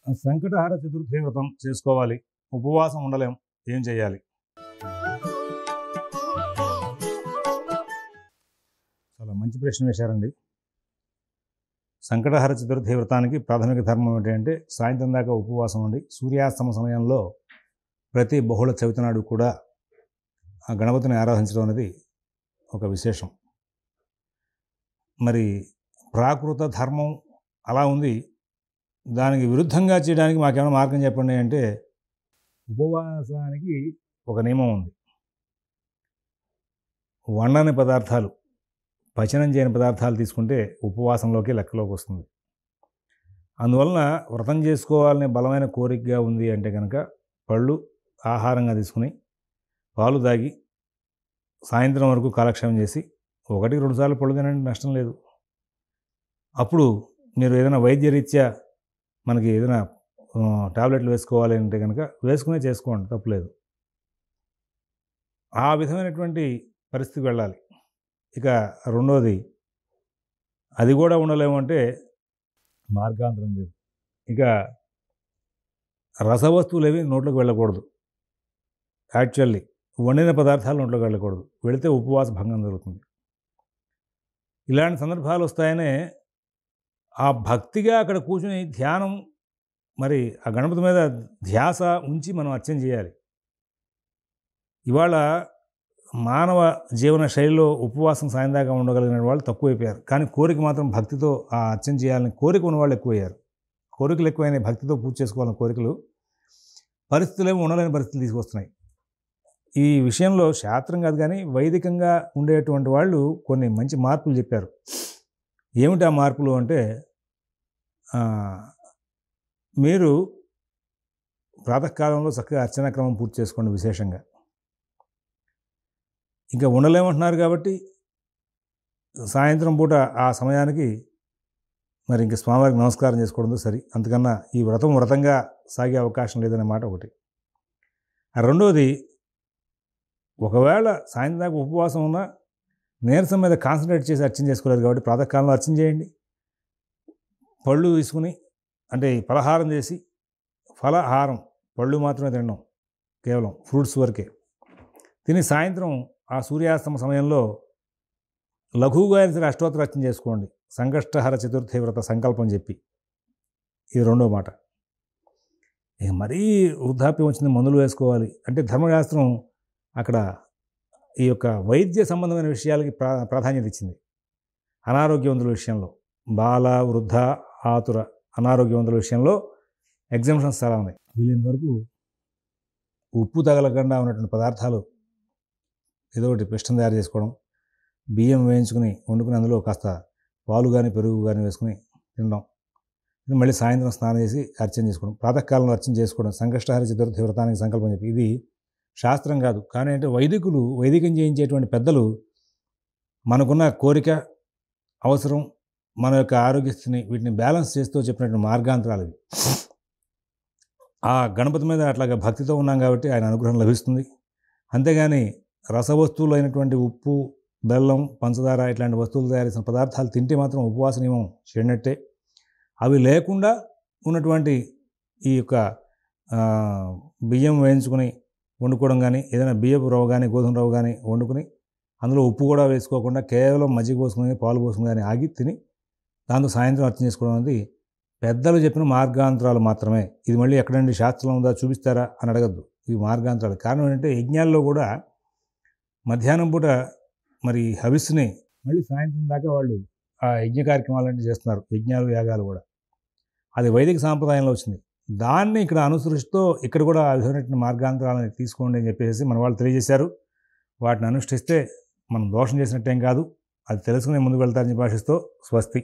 సంకటహర చతుర్థి వ్రతం చేసుకోవాలి, ఉపవాసం ఉండలేం, ఏం చేయాలి? చాలా మంచి ప్రశ్న వేశారండి. సంకటహర చతుర్థి వ్రతానికి ప్రాథమిక ధర్మం ఏంటంటే సాయంత్రం దాకా ఉపవాసం ఉండి సూర్యాస్తమ సమయంలో ప్రతి బహుళ చవితి నాడు కూడా ఆ గణపతిని ఆరాధించడం అనేది ఒక విశేషం. మరి ప్రాకృత ధర్మం అలా ఉంది, దానికి విరుద్ధంగా చేయడానికి మాకేమైనా మార్గం చెప్పండి అంటే ఉపవాసానికి ఒక నియమం ఉంది. వండని పదార్థాలు, పచనం చేయని పదార్థాలు తీసుకుంటే ఉపవాసంలోకి లెక్కలోకి వస్తుంది. అందువలన వ్రతం చేసుకోవాలనే బలమైన కోరికగా ఉంది అంటే కనుక పళ్ళు ఆహారంగా తీసుకుని పాలు తాగి సాయంత్రం వరకు కాలక్షేమం చేసి 1-2 సార్లు పళ్ళు తినండి, నష్టం లేదు. అప్పుడు మీరు ఏదైనా వైద్యరీత్యా మనకి ఏదైనా టాబ్లెట్లు వేసుకోవాలి అంటే కనుక వేసుకునే చేసుకోండి, తప్పులేదు. ఆ విధమైనటువంటి పరిస్థితికి వెళ్ళాలి. ఇక రెండోది, అది కూడా ఉండలేమంటే మార్గాంతరం లేదు. ఇక రసవస్తువులు ఏవి నోట్లోకి వెళ్ళకూడదు. యాక్చువల్లీ వండిన పదార్థాలు నోట్లోకి వెళ్ళకూడదు, వెళితే ఉపవాస భంగం జరుగుతుంది. ఇలాంటి సందర్భాలు వస్తాయనే ఆ భక్తిగా అక్కడ కూర్చుని ధ్యానం, మరి ఆ గణపతి మీద ధ్యాస ఉంచి మనం అర్చన చేయాలి. ఇవాళ మానవ జీవన శైలిలో ఉపవాసం సాయం దాకా ఉండగలిగిన వాళ్ళు తక్కువైపోయారు, కానీ కోరిక మాత్రం భక్తితో ఆ అర్చన చేయాలని కోరిక ఉన్న వాళ్ళు ఎక్కువయ్యారు. కోరికలు ఎక్కువైన భక్తితో పూజ చేసుకోవాలని కోరికలు, పరిస్థితులు ఏమో ఉండలేని పరిస్థితులు తీసుకొస్తున్నాయి. ఈ విషయంలో శాస్త్రం కాదు కానీ వైదికంగా ఉండేటువంటి వాళ్ళు కొన్ని మంచి మార్పులు చెప్పారు. ఏమిటి ఆ మార్పులు అంటే, మీరు ప్రాతకాలంలో చక్కగా అర్చనా క్రమం పూర్తి చేసుకోండి. విశేషంగా ఇంకా ఉండలేమంటున్నారు కాబట్టి సాయంత్రం పూట ఆ సమయానికి మరి ఇంక స్వామివారికి నమస్కారం చేసుకోవడంతో సరి, అంతకన్నా ఈ వ్రతంగా సాగే అవకాశం లేదనే మాట ఒకటి. రెండోది, ఒకవేళ సాయంత్రం దాకా ఉపవాసం ఉన్నా నీరసం మీద కాన్సన్ట్రేట్ చేసి అర్చన చేసుకోలేరు కాబట్టి ప్రాతకాలంలో అర్చన చేయండి. పళ్ళు తీసుకుని, అంటే ఫలహారం చేసి, ఫలహారం పళ్ళు మాత్రమే తినడం, కేవలం ఫ్రూట్స్ వరకే తిని సాయంత్రం ఆ సూర్యాస్తమ సమయంలో లఘువుగా అయిన సరే అష్టోత్తర అర్చన చేసుకోండి, సంకష్టహర చతుర్థి వ్రత సంకల్పం చెప్పి. ఇది రెండో మాట. ఇక మరీ వృద్ధాప్యం వచ్చింది, మందులు వేసుకోవాలి అంటే ధర్మశాస్త్రం అక్కడ ఈ యొక్క వైద్య సంబంధమైన విషయాలకి ప్రాధాన్యత ఇచ్చింది. అనారోగ్యవంతుల విషయంలో, బాల వృద్ధ ఆతుర అనారోగ్యవంతుల విషయంలో ఎగ్జామ్షన్స్ చాలా ఉన్నాయి. వీలైన వరకు ఉప్పు తగలకుండా ఉన్నటువంటి పదార్థాలు ఏదో ఒకటి పిష్టం తయారు చేసుకోవడం, బియ్యం వేయించుకుని వండుకుని అందులో కాస్త పాలు కానీ పెరుగు కానీ వేసుకుని తినడం, మళ్ళీ సాయంత్రం స్నానం చేసి అర్చన చేసుకోవడం, ప్రాతకాలంలో అర్చన చేసుకోవడం, సంకష్టహర చతుర్థి వ్రతానికి సంకల్పం చెప్పి. ఇది శాస్త్రం కాదు, కానీ అంటే వైదికం చేయించేటువంటి పెద్దలు మనకున్న కోరిక, అవసరం, మన యొక్క ఆరోగ్యస్థితిని వీటిని బ్యాలెన్స్ చేస్తూ చెప్పినటువంటి మార్గాంతరాలు ఇవి. ఆ గణపతి మీద అట్లాగా భక్తితో ఉన్నాం కాబట్టి ఆయన అనుగ్రహం లభిస్తుంది. అంతేగాని రసవస్తువులు అయినటువంటి ఉప్పు, బెల్లం, పంచదార ఇట్లాంటి వస్తువులు తయారు చేసిన పదార్థాలు తింటే మాత్రం ఉపవాస నియమం చెడినట్టే. అవి లేకుండా ఉన్నటువంటి ఈ యొక్క బియ్యం వేయించుకుని వండుకోవడం కానీ, ఏదైనా బియ్యపు రవ్వ కానీ గోధుమ రవ్వ కానీ వండుకుని అందులో ఉప్పు కూడా వేసుకోకుండా కేవలం మజ్జిగ పోసుకుని పాలు పోసుకుని కానీ ఆగి తిని దాంతో సాయంత్రం అర్చన చేసుకోవడం అనేది పెద్దలు చెప్పిన మార్గాంతరాలు మాత్రమే. ఇది మళ్ళీ ఎక్కడండి శాస్త్రంలో ఉందా చూపిస్తారా అని అడగద్దు. ఇవి మార్గాంతరాలు. కారణం ఏంటంటే యజ్ఞాల్లో కూడా మధ్యాహ్నం పూట మరి హవిస్సుని మళ్ళీ సాయంత్రం దాకా వాళ్ళు ఆ యజ్ఞ కార్యక్రమాలన్నీ చేస్తున్నారు, యజ్ఞాలు యాగాలు కూడా. అది వైదిక సాంప్రదాయంలో వచ్చింది. దాన్ని ఇక్కడ అనుసరిస్తూ ఇక్కడ కూడా ఆ విధమైనటువంటి మార్గాంతరాలని తీసుకోండి అని చెప్పేసి మన వాళ్ళు తెలియజేశారు. వాటిని అనుష్ఠిస్తే మనం దోషం చేసినట్టేం కాదు, అది తెలుసుకునే ముందుకు వెళ్తారని భాషిస్తూ స్వస్తి.